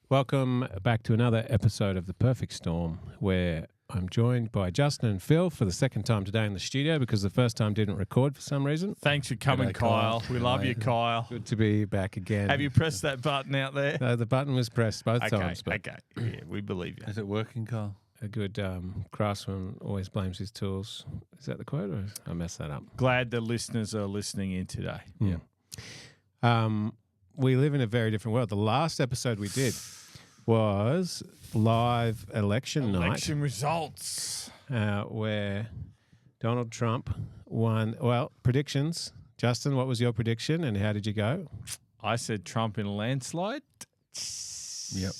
Welcome back to another episode of The Perfect Storm, where I'm joined by Justin and Phil for the second time today in the studio because the first time didn't record for some reason. Thanks for coming, Kyle. We love you, Kyle. Good to be back again. Have you pressed that button out there? The button was pressed both times. But Okay, yeah, we believe you. Is it working, Kyle? a good craftsman always blames his tools. Is that the quote, or I messed that up? Glad the listeners are listening in today. Yeah. We live in a very different world. The last episode we did was live election night. Election results. Where Donald Trump won. Well, predictions. Justin, what was your prediction and how did you go? I said Trump in a landslide. Yep.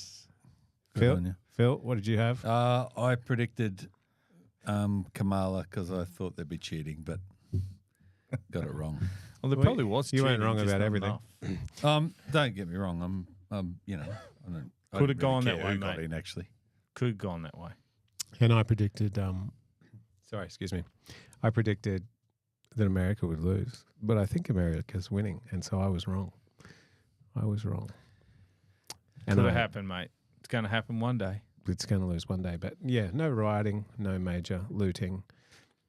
Phil, what did you have? I predicted Kamala because I thought there'd be cheating, but got it wrong. Well, there probably was You cheating. weren't wrong just about not everything. enough. Don't get me wrong. I Could have don't gone care that way, who got mate. in, actually. Could have gone that way. And I predicted, I predicted that America would lose, but I think America's winning, and so I was wrong. And Could have happened, mate. It's going to happen one day. It's going to lose one day, but yeah, no rioting, no major looting.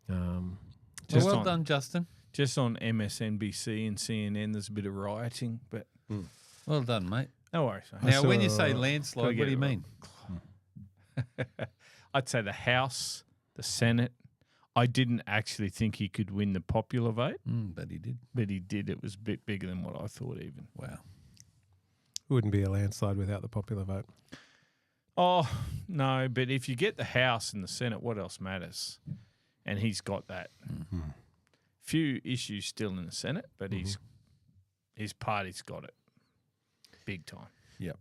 Well done, Justin. Just on MSNBC and CNN, there's a bit of rioting, but Well done, mate. no worries, mate. Now, when you say Gotta landslide, get what do you it mean? I'd say the House, the Senate. I didn't actually think he could win the popular vote, But he did. but he did. It was a bit bigger than what I thought even. Wow. Wouldn't be a landslide without the popular vote. Oh, no, but if you get the House and the Senate, what else matters? And he's got that. Few issues still in the Senate, but his party's got it big time. Yep.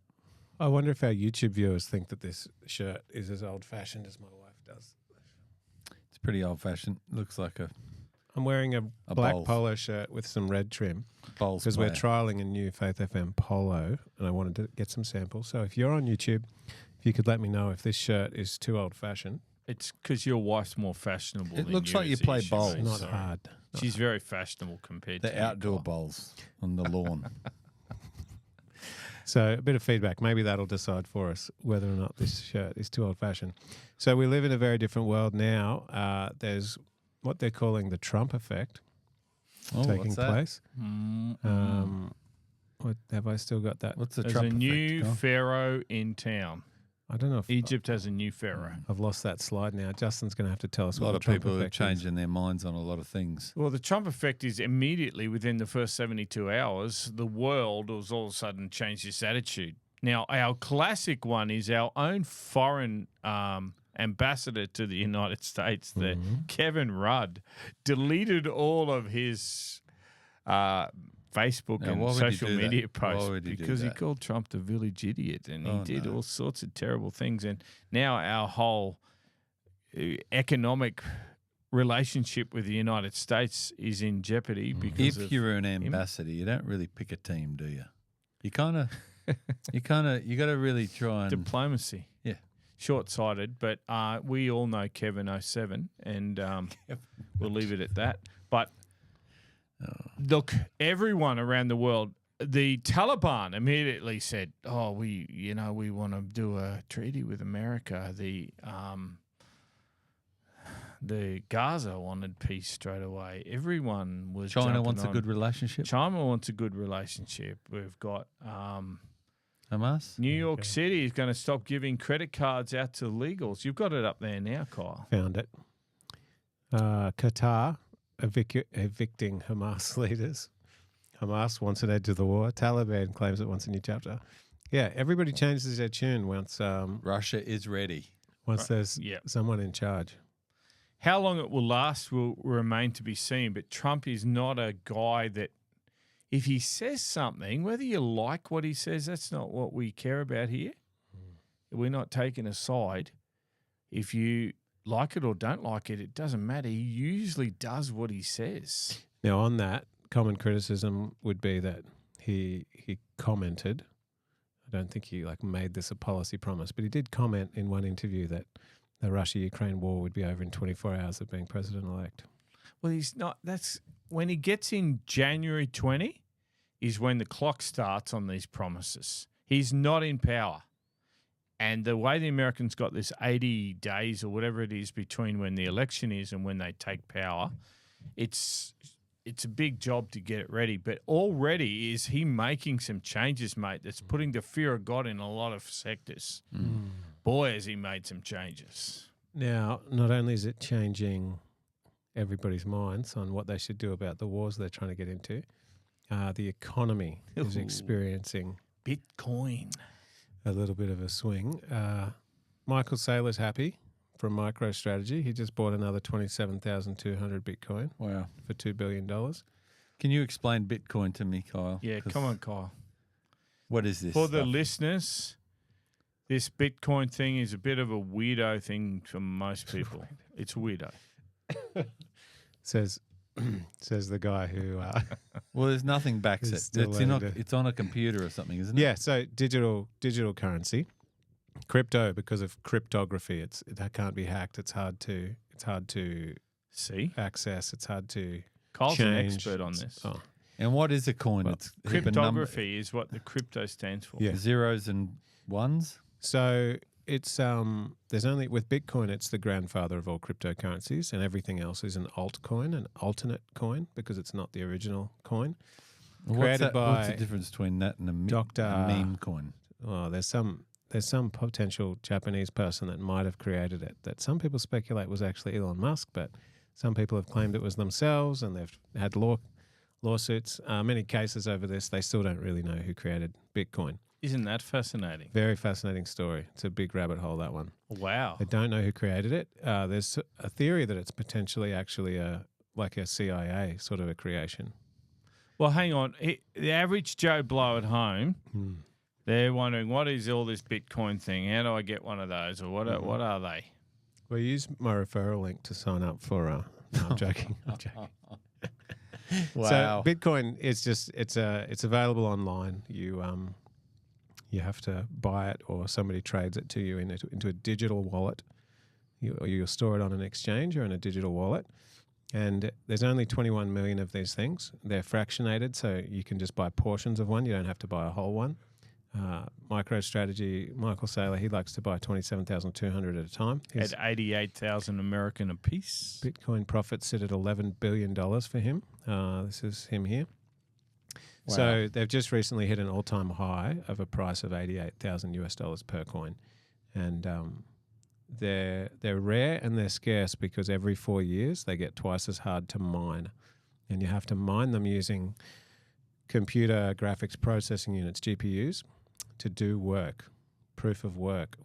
I wonder if our YouTube viewers think that this shirt is as old-fashioned as my wife does. It's pretty old-fashioned. Looks like a I'm wearing a black Bowls. polo shirt with some red trim bowls because we're player. trialing a new Faith FM polo, and I wanted to get some samples. So if you're on YouTube, if you could let me know if this shirt is too old-fashioned. It's because your wife's more fashionable It than looks you like you is the play issue, bowls. mate. Not Sorry. hard. She's very fashionable compared to The you, outdoor Kyle. bowls on the lawn. So a bit of feedback. Maybe that'll decide for us whether or not this shirt is too old-fashioned. So we live in a very different world now. There's what they're calling the Trump effect taking what's that? place. What have I still got that? What's the There's Trump a new effect? Kyle? pharaoh in town. I don't know if Egypt has a new pharaoh. I've lost that slide now. Justin's going to have to tell us A what lot the of Trump people are effect is. changing their minds on a lot of things. Well, the Trump effect is immediately within the first 72 hours, the world has all of a sudden changed its attitude. Now, our classic one is our own foreign ambassador to the United States, the Kevin Rudd, deleted all of his Facebook Now, and why would he social do that? media Why posts would he do because he that? called Trump the village idiot and he Oh, did no. all sorts of terrible things. And now our whole economic relationship with the United States is in jeopardy because If of you're an ambassador, you don't really pick a team, do you? You you got to really try and diplomacy. yeah. Short-sighted, but we all know Kevin 07, and we'll leave it at that. But look, everyone around the world, the Taliban immediately said, "Oh, we want to do a treaty with America." The Gaza wanted peace straight away. Everyone was. China jumping wants a on. good relationship. China wants a good relationship. We've got. Hamas. New York City is going to stop giving credit cards out to illegals. You've got it up there now, Kyle. Found it. Qatar evicting Hamas leaders. Hamas wants an end to the war. Taliban claims it wants a new chapter. Yeah, everybody changes their tune once Russia is ready. there's Yep. someone in charge. How long it will last will remain to be seen, but Trump is not a guy that if he says something, whether you like what he says, that's not what we care about here. We're not taking a side. If you like it or don't like it, it doesn't matter. He usually does what he says. Now, on that, common criticism would be that he commented. I don't think he made this a policy promise, but he did comment in one interview that the Russia-Ukraine war would be over in 24 hours of being president-elect. Well, he's not. That's when he gets in January 20 is when the clock starts on these promises. He's not in power. And the way the Americans got this 80 days or whatever it is between when the election is and when they take power, it's a big job to get it ready. But already is he making some changes, mate, that's putting the fear of God in a lot of sectors. Boy, has he made some changes. Now, not only is it changing everybody's minds on what they should do about the wars they're trying to get into, the economy is experiencing Bitcoin. a little bit of a swing. Michael Saylor's happy from MicroStrategy. He just bought another 27,200 Bitcoin Wow. for $2 billion. Can you explain Bitcoin to me, Kyle? Yeah, 'Cause come on, Kyle. What is this For the stuff? listeners, this Bitcoin thing is a bit of a weirdo thing for most people. It's weirdo. Says the guy who... Well, there's nothing backs It's it. still It's on a computer or something, isn't it? yeah, so digital currency. Crypto, because of cryptography, it can't be hacked. It's hard to See? access. It's hard to Kyle's change. an expert on this. Oh, And what is a coin? Well, It's a heap of Cryptography is what the crypto stands for. Yeah. zeros and ones. so it's there's only with Bitcoin, it's the grandfather of all cryptocurrencies, and everything else is an altcoin, an alternate coin, because it's not the original coin. Created What's the by difference between that and a Dr. meme coin? Well, there's some potential Japanese person that might have created it that some people speculate was actually Elon Musk, but some people have claimed it was themselves, and they've had lawsuits. Many cases over this. They still don't really know who created Bitcoin. Isn't that fascinating? Very fascinating story. It's a big rabbit hole, that one. Wow. They don't know who created it. There's a theory that it's potentially actually like a CIA sort of a creation. Well, hang on. The average Joe Blow at home, they're wondering, what is all this Bitcoin thing? How do I get one of those? Or what are they? Well, use my referral link to sign up for... no, I'm joking. I'm joking. Wow. So Bitcoin is just it's available online. You have to buy it, or somebody trades it to you into a digital wallet. You'll store it on an exchange or in a digital wallet. And there's only 21 million of these things. They're fractionated, so you can just buy portions of one. You don't have to buy a whole one. MicroStrategy, Michael Saylor, he likes to buy 27,200 at a time. His At 88,000 American apiece. Bitcoin profits sit at $11 billion for him. This is him here. Wow. So they've just recently hit an all-time high of a price of $88,000 per coin. And they're rare and they're scarce because every 4 years they get twice as hard to mine. And you have to mine them using computer graphics processing units, GPUs, to do work, proof of work.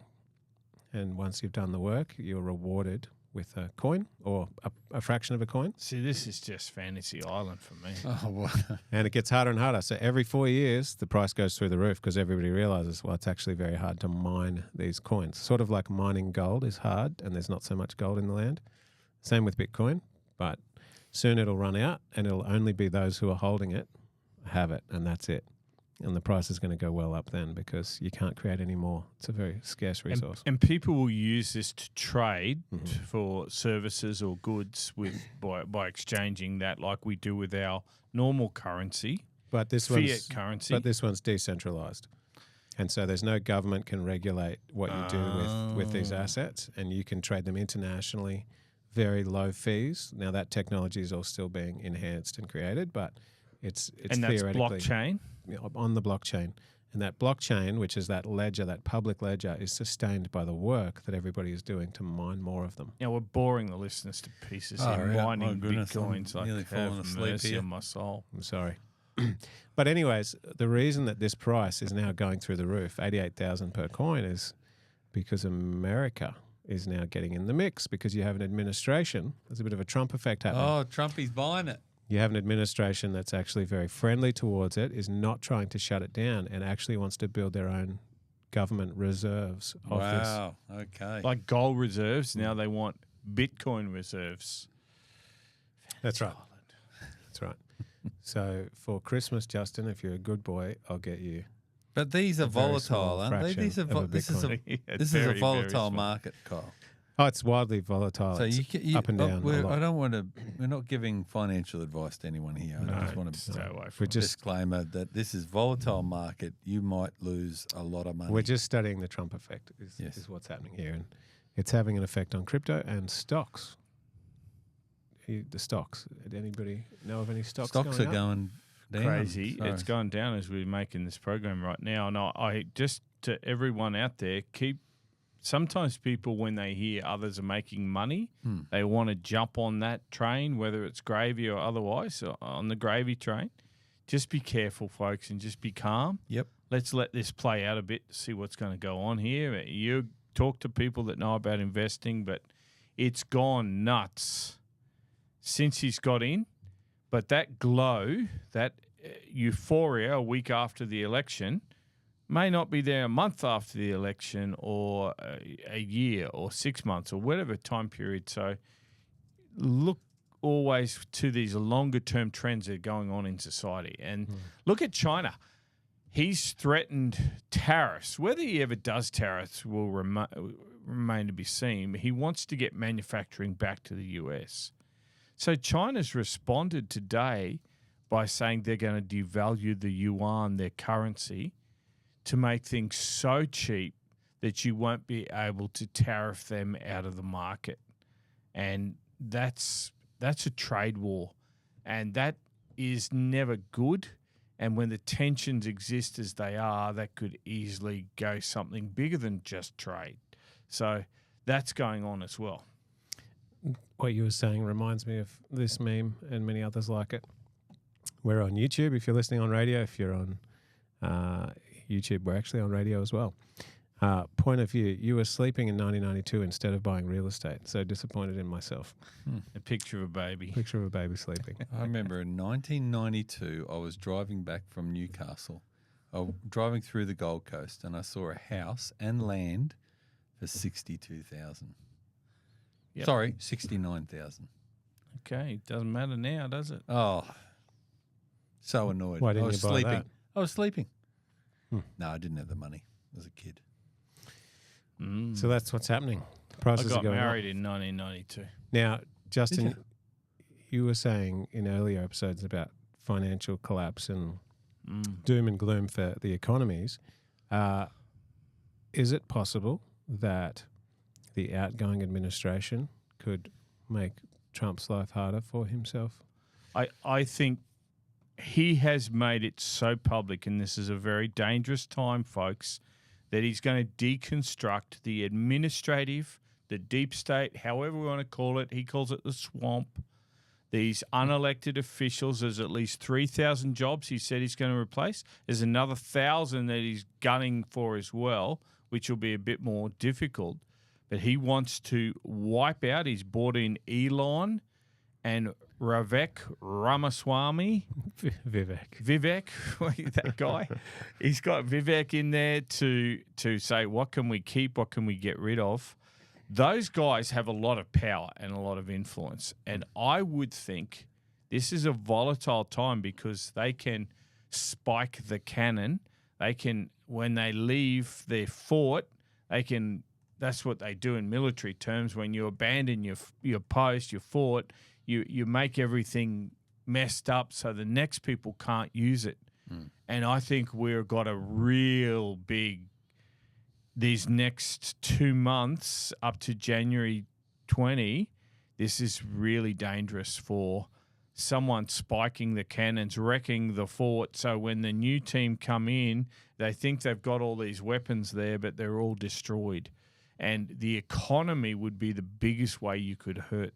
And once you've done the work, you're rewarded with a coin or a fraction of a coin. See, this is just fantasy island for me. Oh, wow. And it gets harder and harder. So every 4 years, the price goes through the roof because everybody realizes, well, it's actually very hard to mine these coins. Sort of like mining gold is hard and there's not so much gold in the land. Same with Bitcoin, but soon it'll run out and it'll only be those who are holding it have it, and that's it. And the price is going to go well up then because you can't create any more. It's a very scarce resource. And people will use this to trade for services or goods by exchanging that, like we do with our normal currency, But this fiat currency. But this one's decentralized. And so there's no government can regulate what you do with these assets, and you can trade them internationally, very low fees. Now that technology is all still being enhanced and created, but it's and that's theoretically blockchain. on the blockchain. And that blockchain, which is that ledger, that public ledger, is sustained by the work that everybody is doing to mine more of them. Now we're boring the listeners to pieces Oh, here, yeah. mining My goodness, I'm bitcoins. Like nearly falling have asleep mercy here. on my soul. I'm sorry. But anyways, the reason that this price is now going through the roof, 88,000 per coin, is because America is now getting in the mix because you have an administration. There's a bit of a Trump effect happening. Oh, Trumpy's buying it. You have an administration that's actually very friendly towards it, is not trying to shut it down, and actually wants to build their own government reserves of this. Wow. Okay. Like gold reserves, now they want Bitcoin reserves. That's right. That's right. So for Christmas, Justin, if you're a good boy, I'll get you. But these are very volatile, small aren't they? fraction These are of a this is a Bitcoin. Yeah, this is very, a very volatile small. market, Kyle. Oh, it's wildly volatile. So It's up and down. a lot. I don't want to. We're not giving financial advice to anyone here. I just want to stay away We're from it. just disclaimer that this is volatile market. You might lose a lot of money. we're just studying the Trump effect. Yes. Is what's happening here, and it's having an effect on crypto and stocks. The stocks. Did anybody know of any stocks? Stocks going are up? going down. Crazy. Sorry. It's gone down as we're making this program right now. And I just to everyone out there, sometimes people, when they hear others are making money, they want to jump on that train, whether it's gravy or otherwise, on the gravy train. Just be careful, folks, and just be calm. Yep. Let's let this play out a bit to see what's going to go on here. You talk to people that know about investing, but it's gone nuts since he's got in. But that glow, that euphoria a week after the election may not be there a month after the election or a year or 6 months or whatever time period. So look always to these longer term trends that are going on in society. And look at China. He's threatened tariffs. Whether he ever does tariffs will remain to be seen. He wants to get manufacturing back to the US. So China's responded today by saying they're going to devalue the yuan, their currency, to make things so cheap that you won't be able to tariff them out of the market. And that's a trade war. And that is never good. And when the tensions exist as they are, that could easily go something bigger than just trade. So that's going on as well. What you were saying reminds me of this meme and many others like it. We're on YouTube. If you're listening on radio, if you're on YouTube, we're actually on radio as well. Point of view, you were sleeping in 1992 instead of buying real estate. So disappointed in myself. A picture of a baby. Picture of a baby sleeping. I remember in 1992, I was driving back from Newcastle, driving through the Gold Coast, and I saw a house and land for $62,000. Yep. Sorry, $69,000. Okay, doesn't matter now, does it? Oh, so annoyed. Why didn't I was you buy sleeping. that? I was sleeping. No, I didn't have the money as a kid. So that's what's happening. I Prices are got going married up. in 1992. Now, Justin, Did you were saying in earlier episodes about financial collapse and doom and gloom for the economies. Is it possible that the outgoing administration could make Trump's life harder for himself? I think he has made it so public, and this is a very dangerous time, folks, that he's going to deconstruct the administrative, the deep state, however we want to call it. He calls it the swamp. These unelected officials, there's at least 3,000 jobs he said he's going to replace. There's another 1,000 that he's gunning for as well, which will be a bit more difficult. But he wants to wipe out. He's brought in Elon and Vivek Ramaswamy. Vivek, that guy. He's got Vivek in there to say, what can we keep, what can we get rid of? Those guys have a lot of power and a lot of influence. And I would think this is a volatile time because they can spike the cannon. They can, when they leave their fort, they can, that's what they do in military terms. When you abandon your post, your fort, you make everything messed up so the next people can't use it. And I think we've got a real big, these next 2 months up to January 20, this is really dangerous for someone spiking the cannons, wrecking the fort. So when the new team come in, they think they've got all these weapons there, but they're all destroyed. And the economy would be the biggest way you could hurt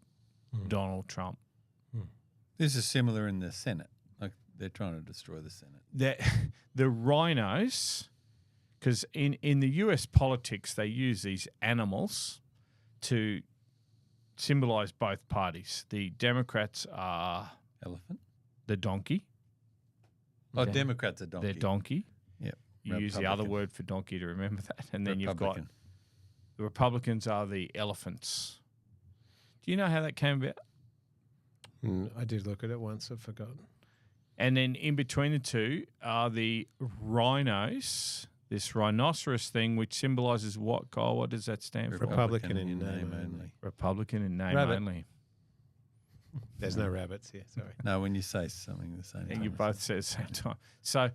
Donald Trump. This is similar in the Senate. Like they're trying to destroy the Senate. The rhinos, because in the US politics, they use these animals to symbolize both parties. The Democrats are Elephant? the donkey. Oh, Democrats are donkey. They're donkey. Yep. You use the other word for donkey to remember that. And then you've got Republican. the Republicans are the elephants. Do you know how that came about? I did look at it once. I've forgotten. And then in between the two are the rhinos, this rhinoceros thing, which symbolises what, Kyle? What does that stand for? Republican in name only. Republican in name Rabbit. only. There's no rabbits here. Sorry. No, when you say something the same And time. you both said at the same time. So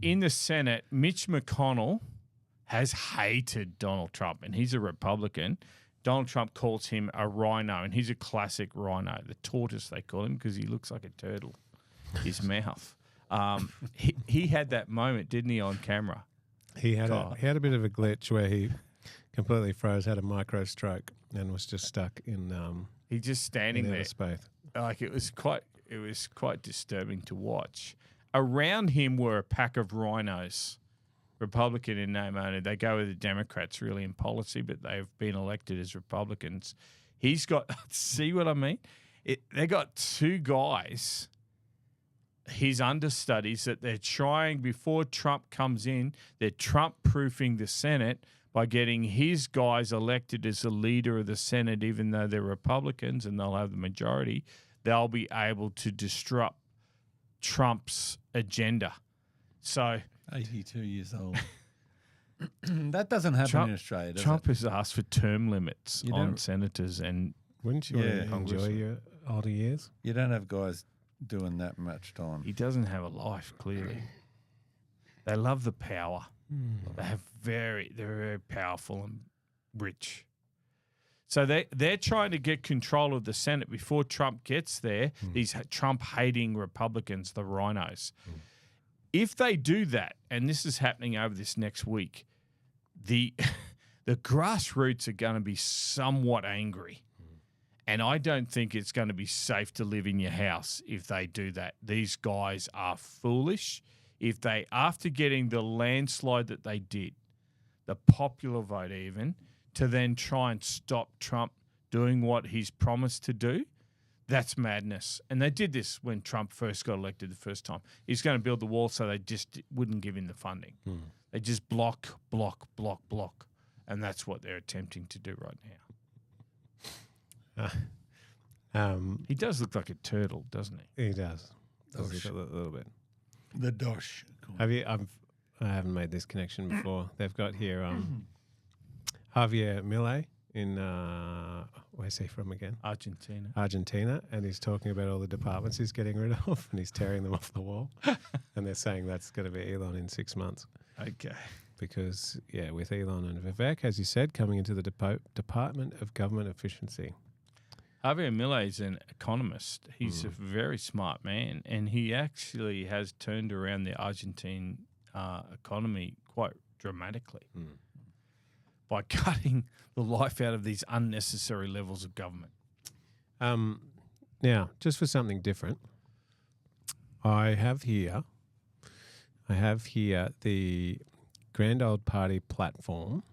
in the Senate, Mitch McConnell has hated Donald Trump, and he's a Republican. Donald Trump calls him a rhino, and he's a classic rhino, the tortoise they call him, because he looks like a turtle, his mouth. He had that moment, didn't he, on camera? He had a bit of a glitch where he completely froze, had a micro stroke, and was just stuck in He's just standing in there. space. Like it was quite disturbing to watch. Around him were a pack of rhinos, Republican in name only. They go with the Democrats really in policy, but they've been elected as Republicans. He's got, see what I mean? They got two guys, his understudies, that they're trying, before Trump comes in, they're Trump-proofing the Senate by getting his guys elected as the leader of the Senate, even though they're Republicans and they'll have the majority. They'll be able to disrupt Trump's agenda. So 82 years old. That doesn't happen in Australia, does Trump it? has asked for term limits on senators, and Wouldn't you enjoy your older years? You don't have guys doing that much time. he doesn't have a life, clearly. They love the power. They're very powerful and rich. So they're trying to get control of the Senate before Trump gets there. These Trump-hating Republicans, the rhinos. If they do that, and this is happening over this next week, the grassroots are going to be somewhat angry. And I don't think it's going to be safe to live in your house if they do that. These guys are foolish. If they, after getting the landslide that they did, the popular vote even, to then try and stop Trump doing what he's promised to do, that's madness. And they did this when Trump first got elected the first time. He's going to build the wall, so they just wouldn't give him the funding. They just block. And that's what they're attempting to do right now. He does look like a turtle, doesn't he? He does. A little bit. The dosh. Have you? I haven't made this connection before. They've got here Javier Milei in where's he from again? Argentina, and he's talking about all the departments he's getting rid of, and he's tearing them off the wall. And they're saying that's going to be Elon in 6 months. Okay. Because with Elon and Vivek, as you said, coming into the Department of Government Efficiency. Javier Milei is an economist. He's a very smart man, and he actually has turned around the Argentine economy quite dramatically by cutting the life out of these unnecessary levels of government. Now, just for something different, I have here the Grand Old Party platform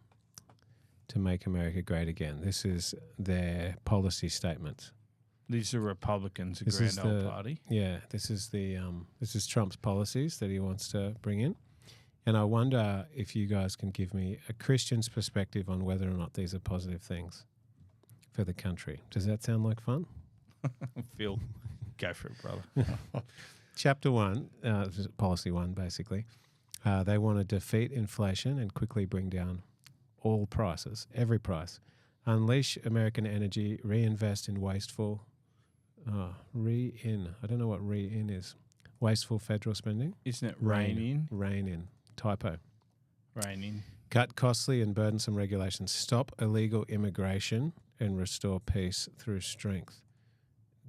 to make America great again. This is their policy statement. These are Republicans, This Grand is Old the- Party. Yeah, this is Trump's policies that he wants to bring in. And I wonder if you guys can give me a Christian's perspective on whether or not these are positive things for the country. Does that sound like fun? Phil, go for it, brother. Chapter 1, policy 1, basically. They want to defeat inflation and quickly bring down all prices, every price. Unleash American energy, reinvest in wasteful, I don't know what re-in is. Wasteful federal spending? Isn't it rein in. Typo. in? Cut costly and burdensome regulations. Stop illegal immigration and restore peace through strength.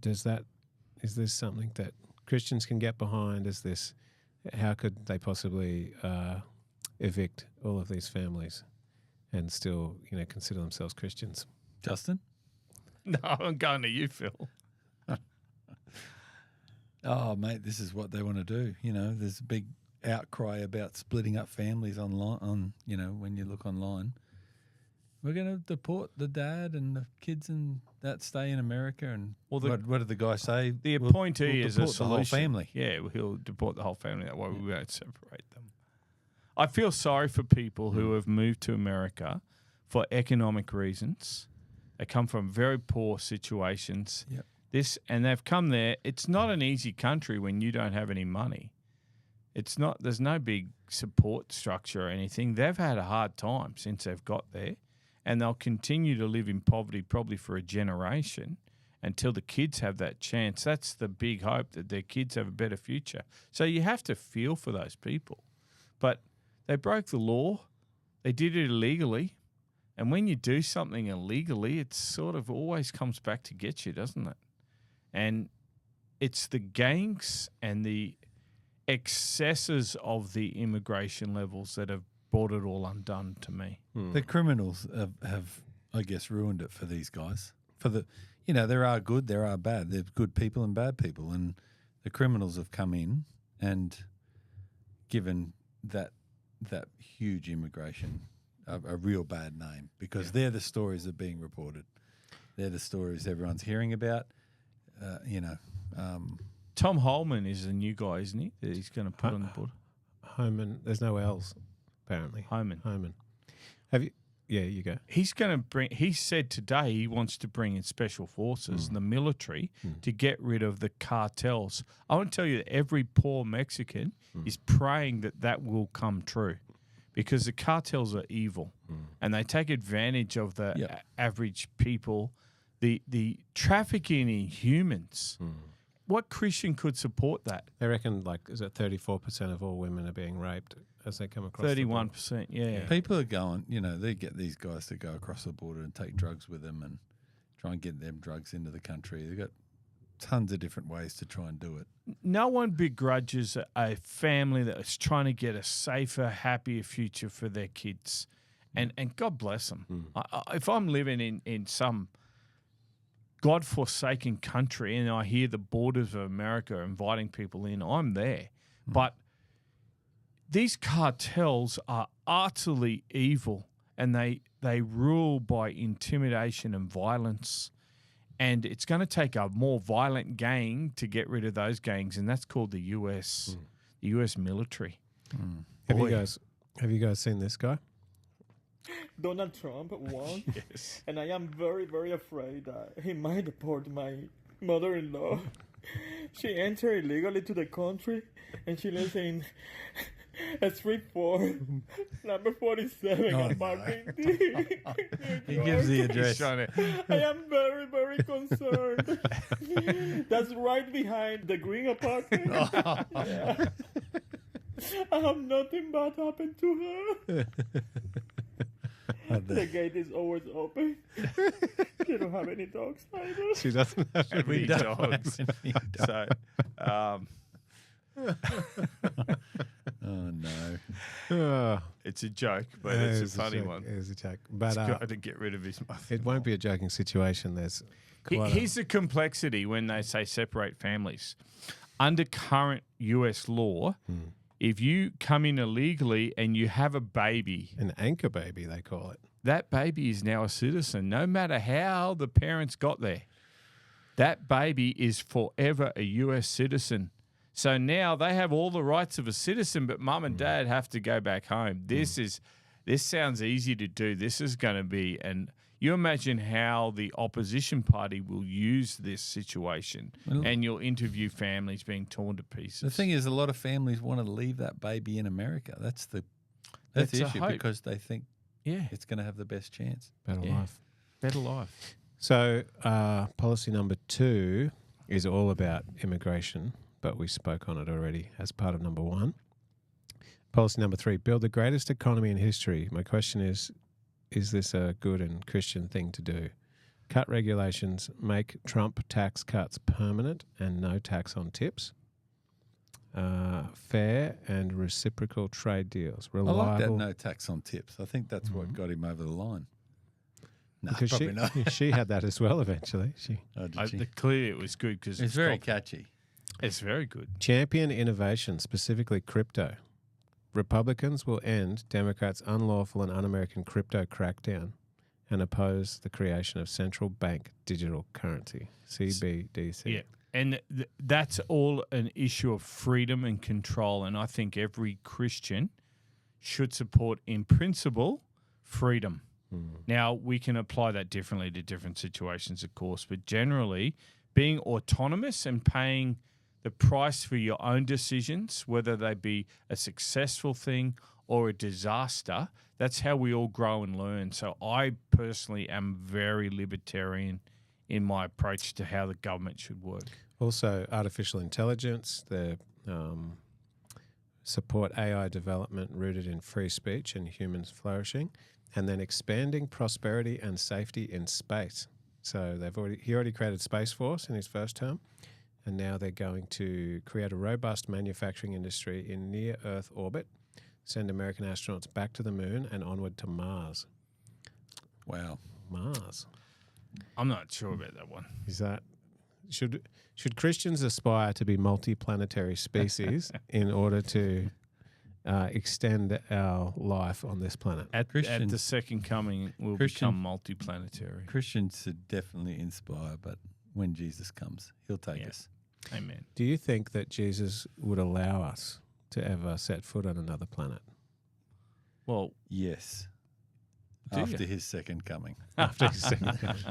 Is this something that Christians can get behind? How could they possibly evict all of these families and still, consider themselves Christians? Justin? No, I'm going to you, Phil. Oh, mate, this is what they want to do. There's a big outcry about splitting up families online. When you look online, we're going to deport the dad and the kids and that stay in America. And what did the guy say? The appointee is a deport the whole solution. family. Yeah, he'll deport the whole family. That way we won't separate them. I feel sorry for people who have moved to America for economic reasons. They come from very poor situations. Yep. And they've come there. It's not an easy country when you don't have any money. It's not. There's no big support structure or anything. They've had a hard time since they've got there, and they'll continue to live in poverty probably for a generation until the kids have that chance. That's the big hope, that their kids have a better future. So you have to feel for those people. But they broke the law. They did it illegally. And when you do something illegally, it sort of always comes back to get you, doesn't it? And it's the gangs and the excesses of the immigration levels that have brought it all undone to me. The criminals have, I guess, ruined it for these guys. There are good, there are bad. There's good people and bad people. And the criminals have come in and given that huge immigration a real bad name, because they're the stories that are being reported. They're the stories everyone's hearing about. Tom Holman is the new guy, isn't he? That he's going to put on the board. Homan. There's no L's, apparently. Homan. Have you? Yeah, you go. He's going to bring. He said today he wants to bring in special forces and the military to get rid of the cartels. I want to tell you that every poor Mexican is praying that will come true, because the cartels are evil and they take advantage of the average people. The trafficking in humans. What Christian could support that? They reckon, is it 34% of all women are being raped as they come across 31%, yeah. People are going, they get these guys to go across the border and take drugs with them and try and get them drugs into the country. They've got tons of different ways to try and do it. No one begrudges a family that is trying to get a safer, happier future for their kids. And God bless them. If I'm living in some God-forsaken country and I hear the borders of America inviting people in, I'm there. But these cartels are utterly evil, and they rule by intimidation and violence. And it's going to take a more violent gang to get rid of those gangs, and that's called the US, the US military. Have you guys seen this guy? Donald Trump won, Yes. and I am very, very afraid that he might deport my mother-in-law. She entered illegally to the country, and she lives in Street 4, number 47, apartment D. He gives the address. I am very, very concerned. That's right behind the green apartment. Yeah. I have nothing bad happened to her. The gate is always open. She don't have any dogs either. She doesn't have Any dogs. So, Oh, no. it's a joke, but it's a funny one. It is a joke. He's But got to get rid of his mother. it won't be a joking situation. There's Here's the complexity when they say separate families. Under current US law, if you come in illegally and you have a baby, an anchor baby, they call it. that baby is now a citizen, no matter how the parents got there. That baby is forever a US citizen. So now they have all the rights of a citizen, but mum and dad have to go back home. This sounds easy to do. This is going to be, and you imagine how the opposition party will use this situation, and you'll interview families being torn to pieces. The thing is, a lot of families want to leave that baby in America. That's the issue, because they think it's going to have the best chance. Better life. Better life. So policy number 2 is all about immigration, but we spoke on it already as part of number 1. Policy number 3, build the greatest economy in history. My question is this a good and Christian thing to do? Cut regulations, make Trump tax cuts permanent and no tax on tips. Fair and reciprocal trade deals. Reliable. I like that no tax on tips. I think that's what got him over the line. No, because probably not. she had that as well eventually. Clearly it was good because it's very catchy. It's very good. Champion innovation, specifically crypto. Republicans will end Democrats' unlawful and un-American crypto crackdown and oppose the creation of central bank digital currency, CBDC. Yeah, and that's all an issue of freedom and control, and I think every Christian should support, in principle, freedom. Now, we can apply that differently to different situations, of course, but generally being autonomous and paying the price for your own decisions, whether they be a successful thing or a disaster. That's how we all grow and learn. So I personally am very libertarian in my approach to how the government should work. Also, artificial intelligence, they support AI development rooted in free speech and humans flourishing, and then expanding prosperity and safety in space. So he already created Space Force in his first term, and now they're going to create a robust manufacturing industry in near-Earth orbit, send American astronauts back to the moon and onward to Mars. Wow. Mars. I'm not sure about that one. Is that should Christians aspire to be multi-planetary species in order to extend our life on this planet? At the second coming, we'll become multi-planetary. Christians should definitely inspire, but when Jesus comes, he'll take us. Amen. Do you think that Jesus would allow us to ever set foot on another planet? Well, yes. Do After you? his second coming. After his second coming.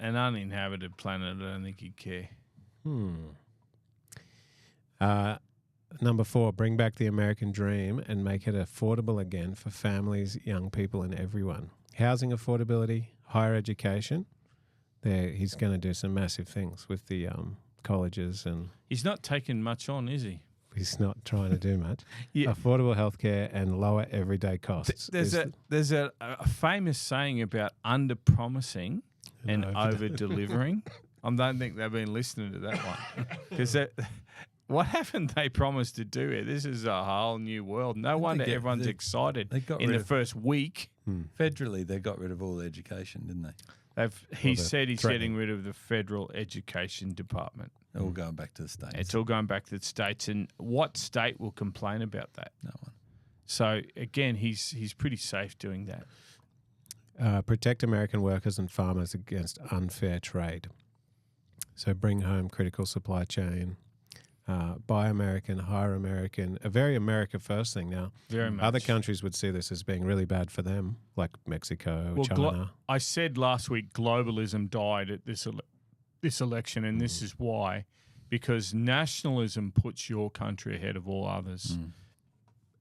An uninhabited planet, I don't think he'd care. Number 4, bring back the American dream and make it affordable again for families, young people, and everyone. Housing affordability, higher education. He's going to do some massive things with the colleges, and He's not taking much on, is he? he's not trying to do much. Yeah. Affordable healthcare and lower everyday costs. There's a famous saying about under-promising and over-delivering. I don't think they've been listening to that one. Because what happened they promised to do it? This is a whole new world. No wonder everyone's excited in the first week. Federally, they got rid of all education, didn't they? He said he's getting rid of the federal education department. They're all going back to the States. It's all going back to the States. And what state will complain about that? No one. So, again, he's pretty safe doing that. Protect American workers and farmers against unfair trade. So bring home critical supply chain. Buy American, hire American. A very America first thing now. Very much. Other countries would see this as being really bad for them, like Mexico, China. I said last week globalism died at this election, and this is why. Because nationalism puts your country ahead of all others.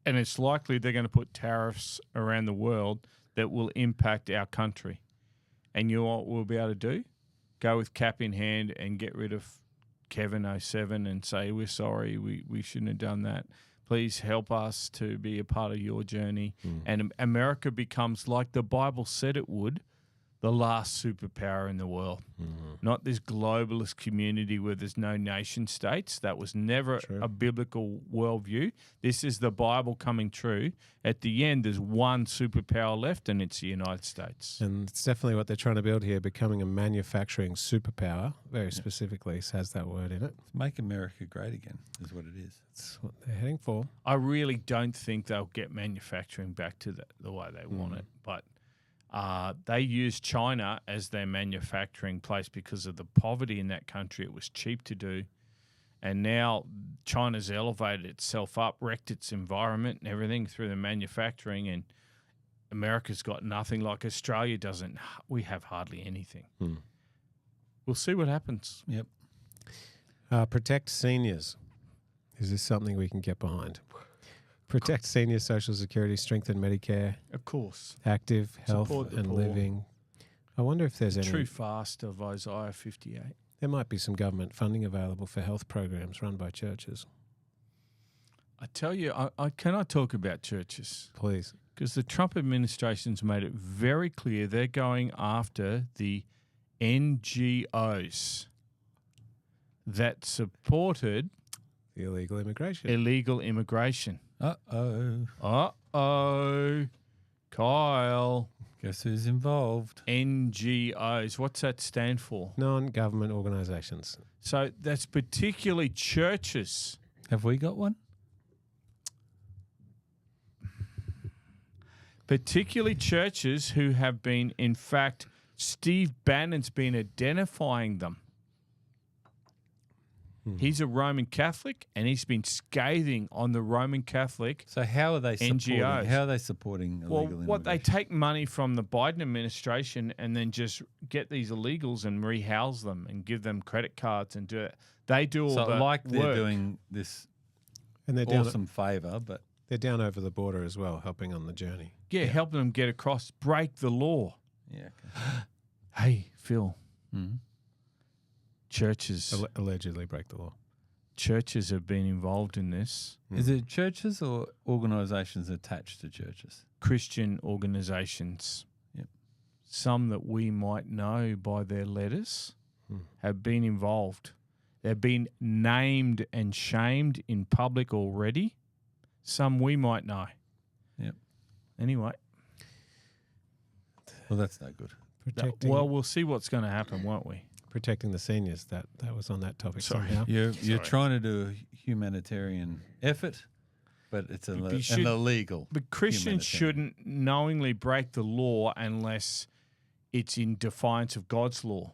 And it's likely they're going to put tariffs around the world that will impact our country. And you know what we'll be able to do? Go with cap in hand and get rid of Kevin 07 and say, we're sorry, we shouldn't have done that. Please help us to be a part of your journey. And America becomes, like the Bible said it would, the last superpower in the world. Not this globalist community where there's no nation states. That was never a biblical worldview. This is the Bible coming true. At the end, there's one superpower left, and it's the United States. And it's definitely what they're trying to build here, becoming a manufacturing superpower, very specifically has that word in it. Make America great again is what it is. That's what they're heading for. I really don't think they'll get manufacturing back to the way they want it, but they use China as their manufacturing place because of the poverty in that country. It was cheap to do. And now China's elevated itself up, wrecked its environment and everything through the manufacturing, and America's got nothing like Australia doesn't. We have hardly anything. We'll see what happens. Yep. Protect seniors. Is this something we can get behind? Protect senior Social Security, strengthen Medicare, Of course. active, health, Support the and poor. living. I wonder if there's any. True fast of Isaiah 58. There might be some government funding available for health programs run by churches. I tell you, I cannot talk about churches Please. because the Trump administration's made it very clear they're going after the NGOs that supported The illegal immigration. illegal immigration. Uh-oh. Uh-oh. Kyle. Guess who's involved? NGOs. What's that stand for? Non-government organisations. So that's particularly churches. Have we got one? Particularly churches who have been, in fact, Steve Bannon's been identifying them. He's a Roman Catholic, and he's been scathing on the Roman Catholic. So how are they supporting? NGOs. How are they supporting illegal immigration? What they take money from the Biden administration and then just get these illegals and rehouse them and give them credit cards and do it. They do all So the like they're work. doing this And they're down, awesome favour, but they're down over the border as well, helping on the journey. Yeah, helping them get across, break the law. yeah. Hey, Phil, Mm-hmm. churches Allegedly break the law. churches have been involved in this. Is it churches or organisations attached to churches? Christian organisations. Yep. Some that we might know by their letters Hmm. have been involved. They've been named and shamed in public already. Some we might know. Yep. Anyway, Well, that's no good. Protecting, we'll see what's going to happen, won't we? protecting the seniors. That was on that topic Sorry. somehow. You're Sorry. trying to do a humanitarian effort, but it's You an should- illegal. But Christians humanitarian. shouldn't knowingly break the law unless it's in defiance of God's law.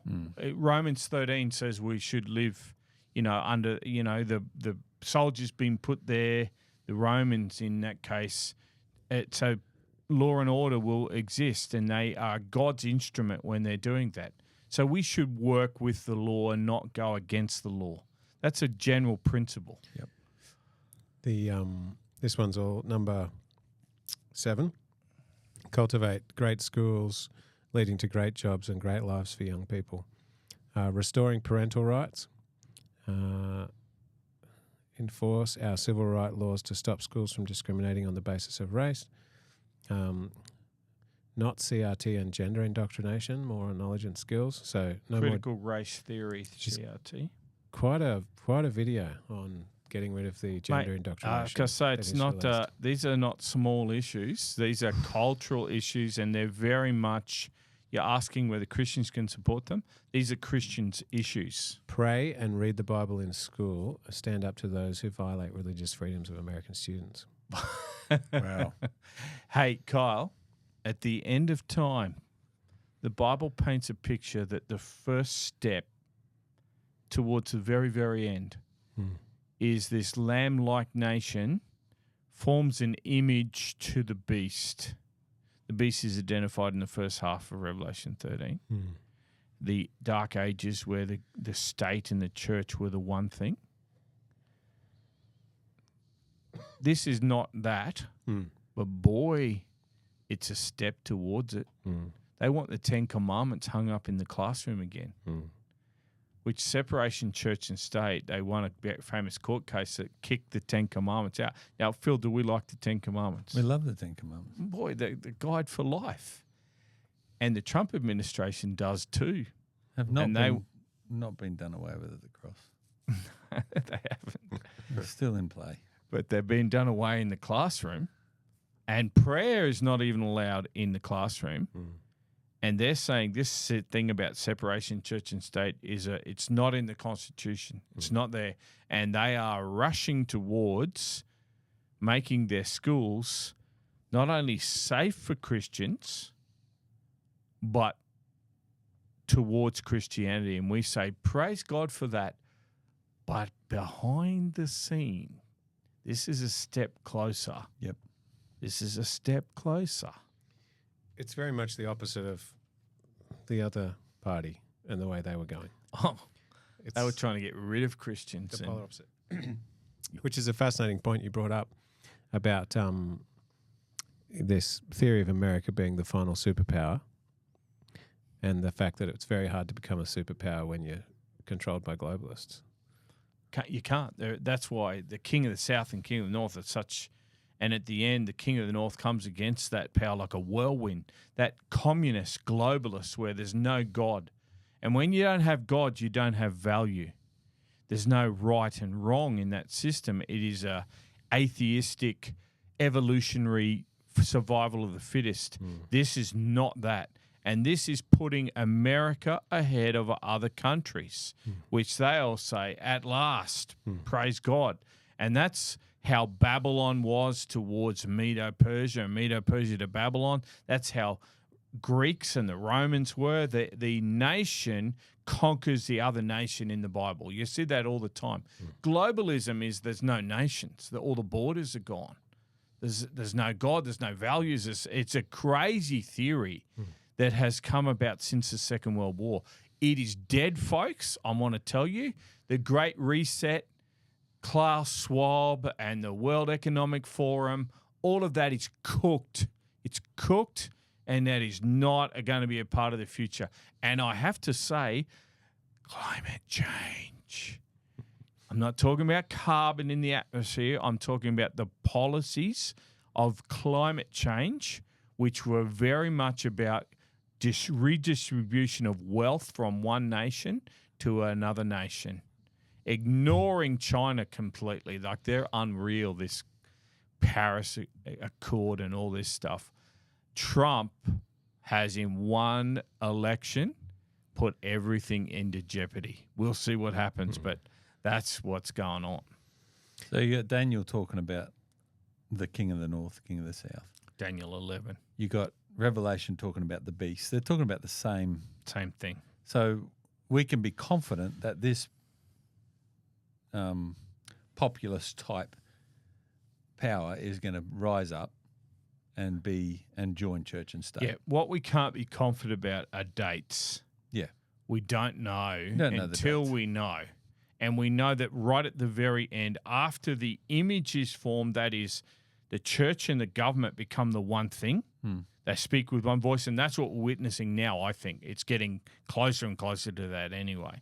Romans 13 says we should live, under, the soldiers being put there, the Romans in that case. So law and order will exist, and they are God's instrument when they're doing that. So we should work with the law and not go against the law. That's a general principle. The this one's all number 7. Cultivate great schools, leading to great jobs and great lives for young people. Restoring parental rights. Enforce our civil right laws to stop schools from discriminating on the basis of race. Not CRT and gender indoctrination, more on knowledge and skills. So no more. Critical race theory, CRT. Quite a video on getting rid of the gender indoctrination. Because so that it's is not. released. These are not small issues. These are cultural issues, and they're very much. You're asking whether Christians can support them. These are Christians' issues. Pray and read the Bible in school. Stand up to those who violate religious freedoms of American students. Wow. Hey, Kyle. At the end of time, the Bible paints a picture that the first step towards the very, very end is this lamb-like nation forms an image to the beast. The beast is identified in the first half of Revelation 13. The Dark Ages where the state and the church were the one thing. This is not that, but boy, it's a step towards it. They want the 10 Commandments hung up in the classroom again, which separation church and state, they won a famous court case that kicked the 10 Commandments out. Now, Phil, do we like the 10 Commandments? We love the 10 Commandments. Boy, the guide for life. And the Trump administration does too. Have not And been done away with at the cross. They haven't. They're still in play. But they've been done away in the classroom. And prayer is not even allowed in the classroom. And they're saying this thing about separation church and state it's not in the Constitution. It's not there. And they are rushing towards making their schools not only safe for Christians, but towards Christianity. And we say, praise God for that. But behind the scene, this is a step closer. Yep. This is a step closer. It's very much the opposite of the other party and the way they were going. Oh, It's they were trying to get rid of Christians. the and- polar opposite. Which is a fascinating point you brought up about this theory of America being the final superpower and the fact that it's very hard to become a superpower when you're controlled by globalists. You can't. That's why the king of the south and king of the north are such. And at the end, the king of the north comes against that power like a whirlwind, that communist, globalist, where there's no God. And when you don't have God, you don't have value. There's no right and wrong in that system. It is a atheistic, evolutionary survival of the fittest. This is not that. And this is putting America ahead of other countries, which they all say, at last, praise God. And that's how Babylon was towards Medo-Persia and Medo-Persia to Babylon. That's how Greeks and the Romans were. The nation conquers the other nation in the Bible. You see that all the time. Globalism is there's no nations. All the borders are gone. There's no God. There's no values. It's a crazy theory that has come about since the Second World War. It is dead, folks. I want to tell you. The Great Reset, Klaus Schwab and the World Economic Forum, all of that is cooked. It's cooked, and that is not going to be a part of the future. And I have to say, climate change. I'm not talking about carbon in the atmosphere. I'm talking about the policies of climate change, which were very much about redistribution of wealth from one nation to another nation, ignoring China completely. Like, they're unreal, this Paris Accord and all this stuff. Trump has, in one election, put everything into jeopardy. We'll see what happens, but that's what's going on. So you got Daniel talking about the king of the north, king of the south. Daniel 11. You got Revelation talking about the beast. They're talking about the same thing. So we can be confident that this populist type power is going to rise up and join church and state. Yeah, what we can't be confident about are dates. Yeah. We don't know until we know. And we know that right at the very end, after the image is formed, that is, the church and the government become the one thing. They speak with one voice, and that's what we're witnessing now, I think. It's getting closer and closer to that anyway.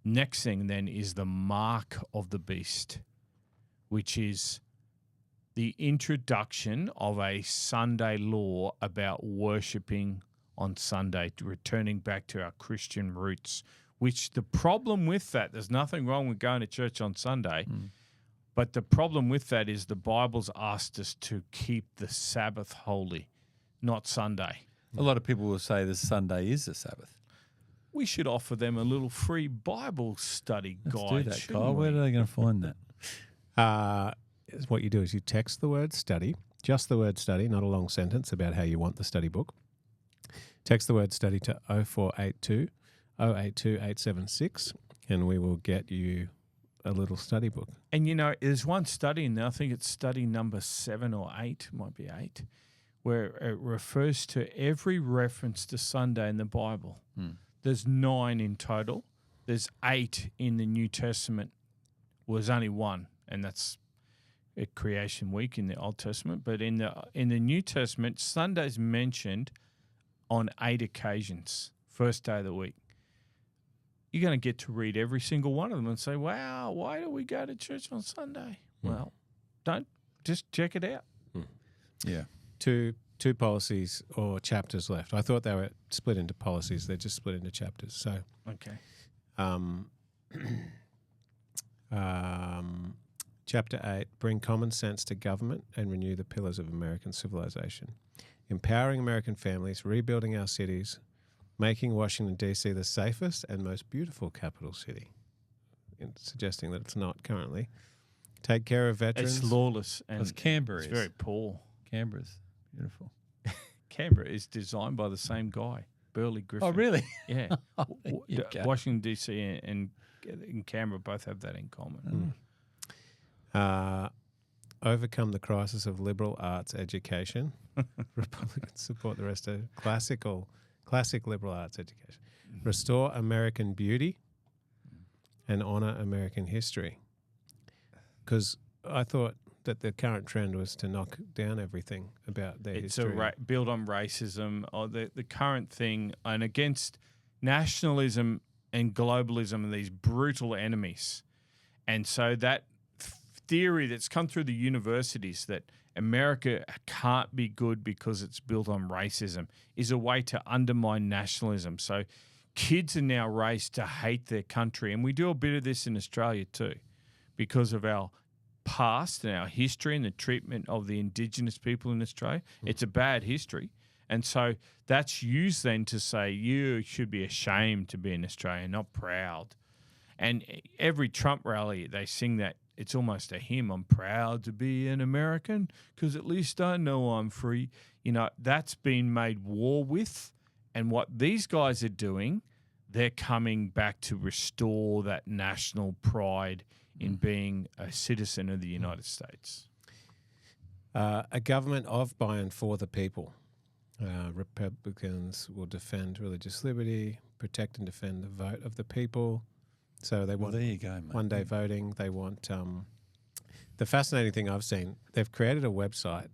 Next thing then is the mark of the beast, which is the introduction of a Sunday law about worshipping on Sunday, returning back to our Christian roots, which the problem with that, there's nothing wrong with going to church on Sunday, but the problem with that is the Bible's asked us to keep the Sabbath holy, not Sunday. A lot of people will say this Sunday is the Sabbath. We should offer them a little free Bible study guide. Let's do that, Kyle. Where are they going to find that? What you do is you text the word study, just the word study, not a long sentence about how you want the study book. Text the word study to 0482 082 876, and we will get you a little study book. And, there's one study, and I think it's study number 7 or 8, might be 8, where it refers to every reference to Sunday in the Bible. There's 9 in total. There's 8 in the New Testament. Well, there's only 1, and that's at Creation Week in the Old Testament. But in the New Testament, Sunday's mentioned on 8 occasions, first day of the week. You're going to get to read every single one of them and say, wow, why do we go to church on Sunday? Well, just check it out. Yeah. Two policies or chapters left. I thought they were split into policies. They're just split into chapters. So, okay. Chapter 8, bring common sense to government and renew the pillars of American civilization. Empowering American families, rebuilding our cities, making Washington, D.C. the safest and most beautiful capital city, suggesting that it's not currently. Take care of veterans. It's lawless. And Canberra it's very poor. Canberra's beautiful. Canberra is designed by the same guy, Burley Griffin. Oh, really? Yeah. Okay. Washington, D.C. and Canberra both have that in common. Overcome the crisis of liberal arts education. Republicans support the rest of classic liberal arts education. Restore American beauty and honour American history. Because I thought that the current trend was to knock down everything about their history. It's build on racism, or the current thing, and against nationalism and globalism and these brutal enemies. And so that theory that's come through the universities that America can't be good because it's built on racism is a way to undermine nationalism. So kids are now raised to hate their country. And we do a bit of this in Australia too because of our past and our history and the treatment of the Indigenous people in Australia. It's a bad history. And so that's used then to say you should be ashamed to be an Australian, not proud. And every Trump rally, they sing that it's almost a hymn. I'm proud to be an American because at least I know I'm free. You know, that's been made war with. And what these guys are doing, they're coming back to restore that national pride in being a citizen of the United States. A government of, by, and for the people. Republicans will defend religious liberty, protect and defend the vote of the people. So they Well, want there you go, mate. one-day voting. They want the fascinating thing I've seen, they've created a website.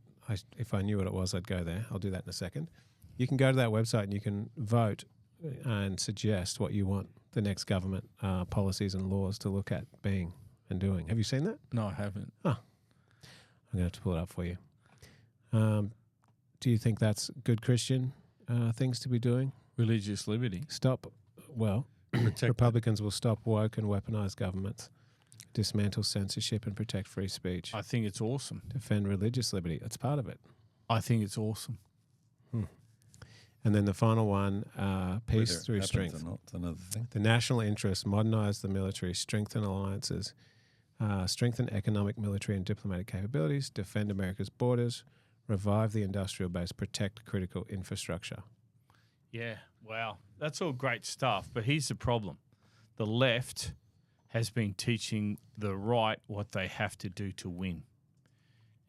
If I knew what it was, I'd go there. I'll do that in a second. You can go to that website and you can vote and suggest what you want the next government policies and laws to look at being and doing. Have you seen that? No, I haven't. I'm going to have to pull it up for you. Do you think that's good Christian things to be doing? Religious liberty. Republicans will stop woke and weaponized governments, dismantle censorship and protect free speech, I think it's awesome. defend religious liberty. That's part of it. I think it's awesome. And then the final one, peace Whether it through happens strength. or not, it's another thing. The national interest, modernize the military, strengthen alliances, strengthen economic, military, and diplomatic capabilities, defend America's borders, revive the industrial base, protect critical infrastructure. Yeah, wow. That's all great stuff. But here's the problem. The left has been teaching the right what they have to do to win.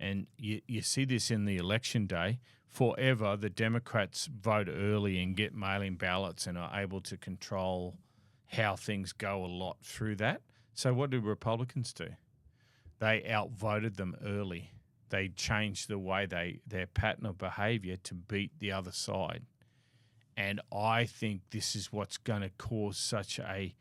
And you see this in the election day. Forever, the Democrats vote early and get mail-in ballots and are able to control how things go a lot through that. So what do Republicans do? They outvoted them early. They changed the way their pattern of behaviour to beat the other side. And I think this is what's going to cause such a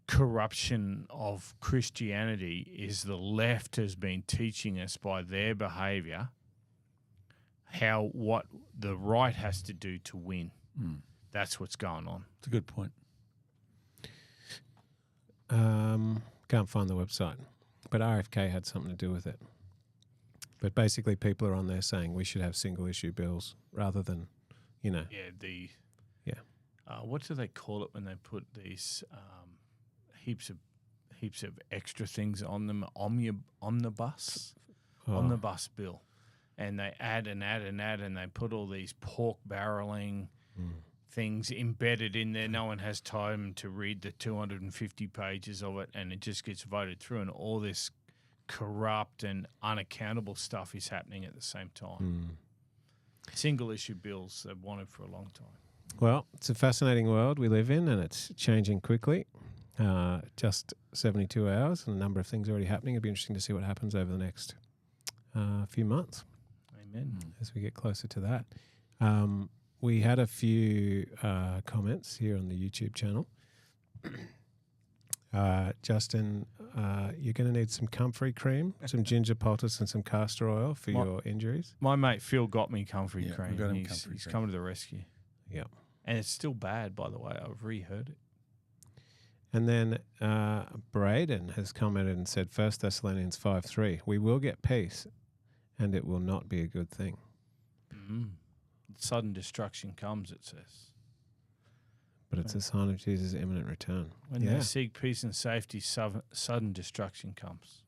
corruption of Christianity is the left has been teaching us by their behaviour what the right has to do to win. That's what's going on. It's a good point. Can't find the website, but RFK had something to do with it. But basically people are on there saying we should have single issue bills rather than, Yeah, Yeah. What do they call it when they put these heaps of extra things on them? Omnibus bill, and they add and add and add, and they put all these pork barreling things embedded in there. No one has time to read the 250 pages of it, and it just gets voted through, and all this corrupt and unaccountable stuff is happening at the same time. Single issue bills they've wanted for a long time. Well, it's a fascinating world we live in, and it's changing quickly. Just 72 hours, and a number of things already happening. It'd be interesting to see what happens over the next few months Amen. as we get closer to that. We had a few comments here on the YouTube channel. Justin, you're going to need some comfrey cream, some ginger poultice, and some castor oil for your injuries. My mate Phil got me comfrey Yeah, cream. we got him He's comfrey cream. coming to the rescue. Yeah. And it's still bad, by the way. I've reheard it. And then Braden has commented and said, 1 Thessalonians 5:3, we will get peace, and it will not be a good thing. Sudden destruction comes, it says. But it's a sign of Jesus' imminent return. When they seek peace and safety, sudden destruction comes.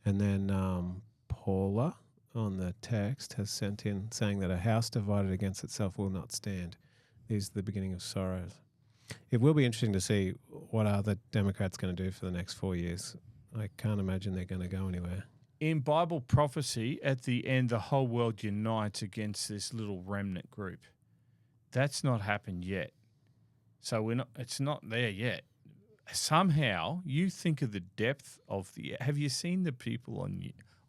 And then Paula on the text has sent in saying that a house divided against itself will not stand. These are the beginning of sorrows. It will be interesting to see what are the Democrats going to do for the next 4 years. I can't imagine they're going to go anywhere. In Bible prophecy, at the end, the whole world unites against this little remnant group. That's not happened yet. So it's not there yet. Somehow, you think of the depth of have you seen the people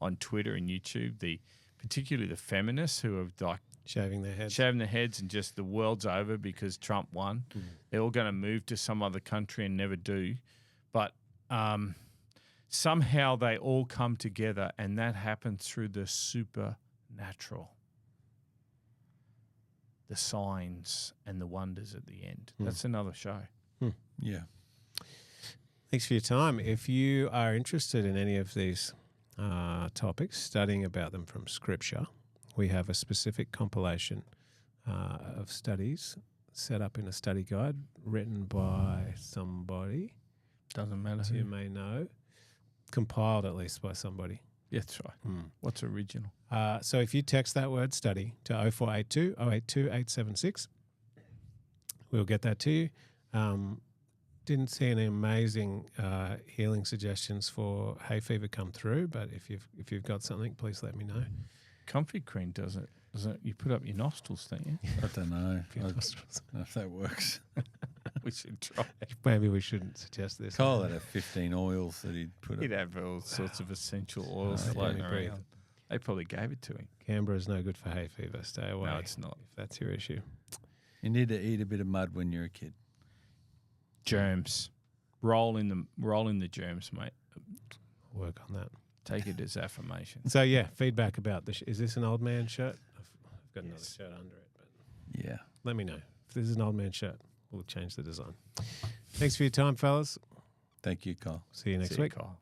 on Twitter and YouTube, particularly the feminists who have like Shaving their heads. shaving their heads and just the world's over because Trump won. They're all going to move to some other country and never do. But somehow they all come together, and that happens through the supernatural. The signs and the wonders at the end. That's another show. Yeah. Thanks for your time. If you are interested in any of these topics, studying about them from Scripture, we have a specific compilation of studies set up in a study guide written by somebody Doesn't matter you who. may know. compiled at least by somebody. That's right. What's original? So if you text that word study to 0482 082 876, we'll get that to you. Didn't see any amazing healing suggestions for hay fever come through, but if you've got something, please let me know. Comfy cream doesn't you put up your nostrils, don't you? I don't know. Your I nostrils. don't know if that works. We should try. Maybe we shouldn't suggest this. Cole had 15 oils that he'd put He'd up. have all sorts of essential oils Oh, floating yeah, around. They probably gave it to him. Canberra's no good for hay fever. Stay away. No, it's not. If that's your issue. You need to eat a bit of mud when you're a kid. Germs. Roll in the germs, mate. Work on that. Take it as affirmation. So yeah, feedback about this. Is this an old man shirt? I've got another Yes. shirt under it, but Yeah. let me know if this is an old man shirt. We'll change the design. Thanks for your time, fellas. Thank you, Kyle. See you next See you, week. Kyle.